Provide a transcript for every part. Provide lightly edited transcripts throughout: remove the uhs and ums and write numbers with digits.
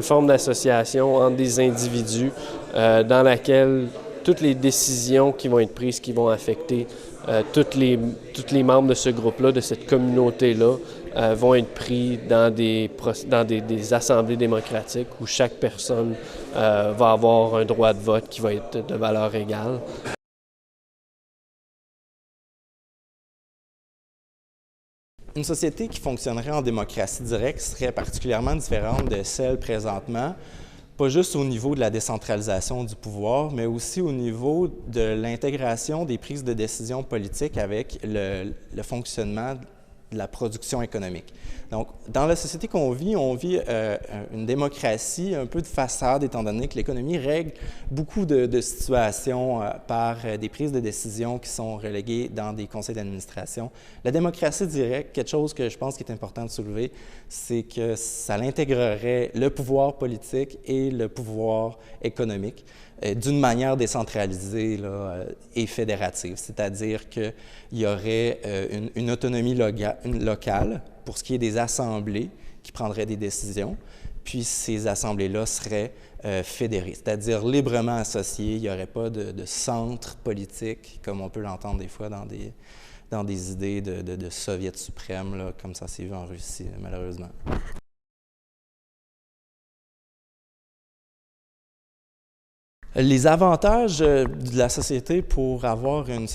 une forme d'association entre des individus dans laquelle toutes les décisions qui vont être prises, qui vont affecter tous les membres de ce groupe-là, de cette communauté-là, vont être pris dans des assemblées démocratiques où chaque personne va avoir un droit de vote qui va être de valeur égale. Une société qui fonctionnerait en démocratie directe serait particulièrement différente de celle présentement, pas juste au niveau de la décentralisation du pouvoir, mais aussi au niveau de l'intégration des prises de décision politiques avec le fonctionnement de la production économique. Donc, dans la société qu'on vit, on vit une démocratie un peu de façade, étant donné que l'économie règle beaucoup de situations par des prises de décision qui sont reléguées dans des conseils d'administration. La démocratie directe, quelque chose que je pense qui est important de soulever, c'est que ça l'intégrerait le pouvoir politique et le pouvoir économique d'une manière décentralisée là, et fédérative, c'est-à-dire qu'il y aurait une autonomie locale pour ce qui est des assemblées qui prendraient des décisions, puis ces assemblées-là seraient fédérées, c'est-à-dire librement associées. Il n'y aurait pas de centre politique, comme on peut l'entendre des fois dans des idées de soviet suprême, là, comme ça s'est vu en Russie, malheureusement. Les avantages de la société pour avoir une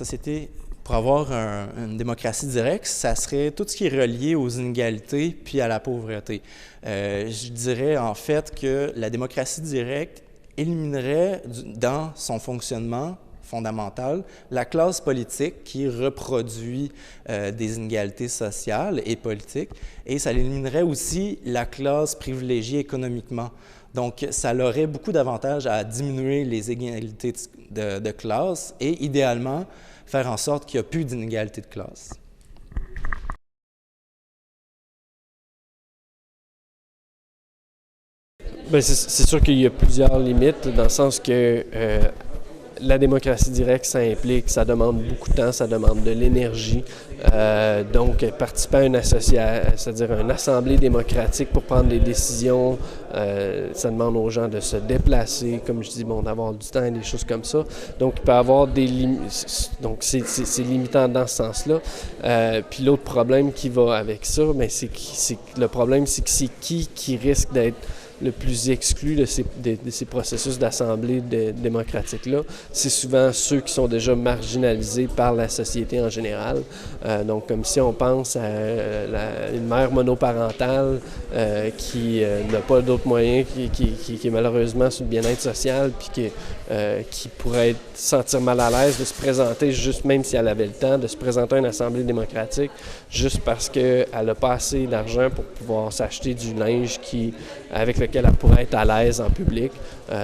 démocratie directe, ça serait tout ce qui est relié aux inégalités puis à la pauvreté. Je dirais en fait que la démocratie directe éliminerait dans son fonctionnement fondamental la classe politique qui reproduit des inégalités sociales et politiques, et ça éliminerait aussi la classe privilégiée économiquement. Donc, ça aurait beaucoup d'avantages à diminuer les inégalités de classe et, idéalement, faire en sorte qu'il n'y a plus d'inégalités de classe. Bien, c'est sûr qu'il y a plusieurs limites, dans le sens que la démocratie directe, ça implique, ça demande beaucoup de temps, ça demande de l'énergie. Donc, participer à une association, c'est-à-dire une assemblée démocratique pour prendre des décisions, ça demande aux gens de se déplacer, comme je dis, bon, d'avoir du temps et des choses comme ça. Donc, il peut y avoir des limites. Donc, c'est limitant dans ce sens-là. Puis l'autre problème qui va avec ça, bien, c'est qui risque d'être le plus exclu de ces processus d'assemblée démocratique-là, c'est souvent ceux qui sont déjà marginalisés par la société en général. Donc, comme si on pense à une mère monoparentale qui n'a pas d'autres moyens, qui est malheureusement sur le bien-être social, puis qui pourrait se sentir mal à l'aise de se présenter, juste même si elle avait le temps, de se présenter à une assemblée démocratique, juste parce qu'elle n'a pas assez d'argent pour pouvoir s'acheter du linge avec lequel elle pourrait être à l'aise en public.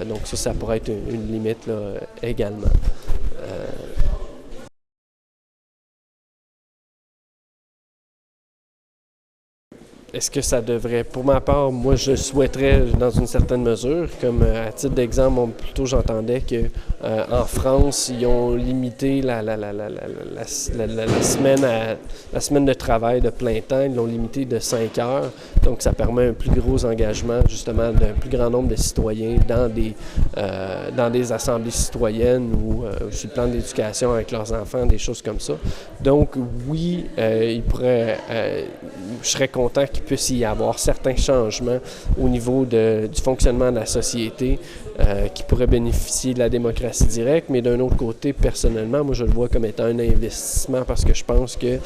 Donc ça pourrait être une limite là, également. Est-ce que ça devrait, pour ma part, moi je souhaiterais dans une certaine mesure, comme à titre d'exemple, plutôt j'entendais que en France, ils ont limité la semaine de travail de plein temps, ils l'ont limité de 5 heures, donc ça permet un plus gros engagement justement d'un plus grand nombre de citoyens dans des assemblées citoyennes ou sur le plan de l'éducation avec leurs enfants, des choses comme ça. Donc oui, je serais content qu'il puisse y avoir certains changements au niveau du fonctionnement de la société qui pourraient bénéficier de la démocratie directe, mais d'un autre côté, personnellement, moi je le vois comme étant un investissement parce que je pense que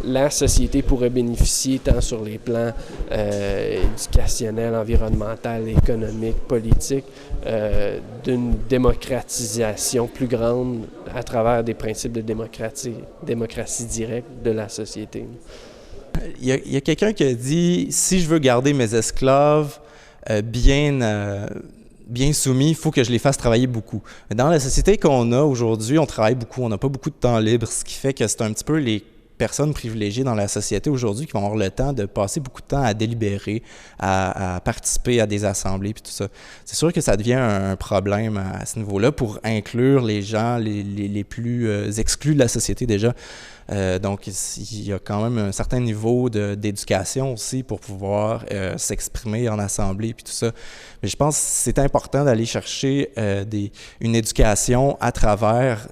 la société pourrait bénéficier tant sur les plans éducationnels, environnemental, économique, politique, d'une démocratisation plus grande à travers des principes de démocratie directe de la société. Il y a quelqu'un qui a dit « Si je veux garder mes esclaves bien soumis, il faut que je les fasse travailler beaucoup. » Dans la société qu'on a aujourd'hui, on travaille beaucoup, on n'a pas beaucoup de temps libre, ce qui fait que c'est un petit peu les personnes privilégiées dans la société aujourd'hui qui vont avoir le temps de passer beaucoup de temps à délibérer, à participer à des assemblées, puis tout ça. C'est sûr que ça devient un problème à ce niveau-là pour inclure les gens les plus exclus de la société déjà. Donc, il y a quand même un certain niveau d'éducation aussi pour pouvoir s'exprimer en assemblée puis tout ça. Mais je pense que c'est important d'aller chercher une éducation à travers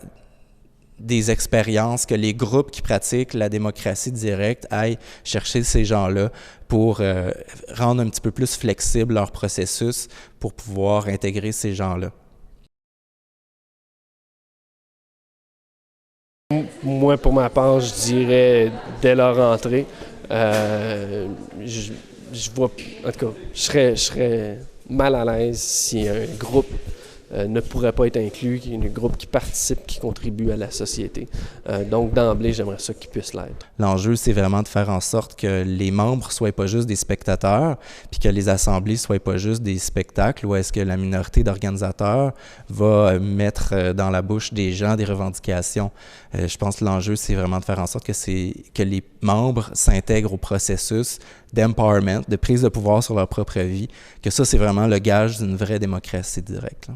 des expériences, que les groupes qui pratiquent la démocratie directe aillent chercher ces gens-là pour rendre un petit peu plus flexible leur processus pour pouvoir intégrer ces gens-là. Moi, pour ma part, je dirais dès leur entrée. Je vois, en tout cas, je serais mal à l'aise si un groupe ne pourrait pas être inclus, un groupe qui participe, qui contribue à la société. Donc, d'emblée, j'aimerais ça qu'ils puissent l'être. L'enjeu, c'est vraiment de faire en sorte que les membres ne soient pas juste des spectateurs, puis que les assemblées ne soient pas juste des spectacles, où est-ce que la minorité d'organisateurs va mettre dans la bouche des gens des revendications. Je pense que l'enjeu, c'est vraiment de faire en sorte que les membres s'intègrent au processus d'empowerment, de prise de pouvoir sur leur propre vie, que ça, c'est vraiment le gage d'une vraie démocratie directe, là.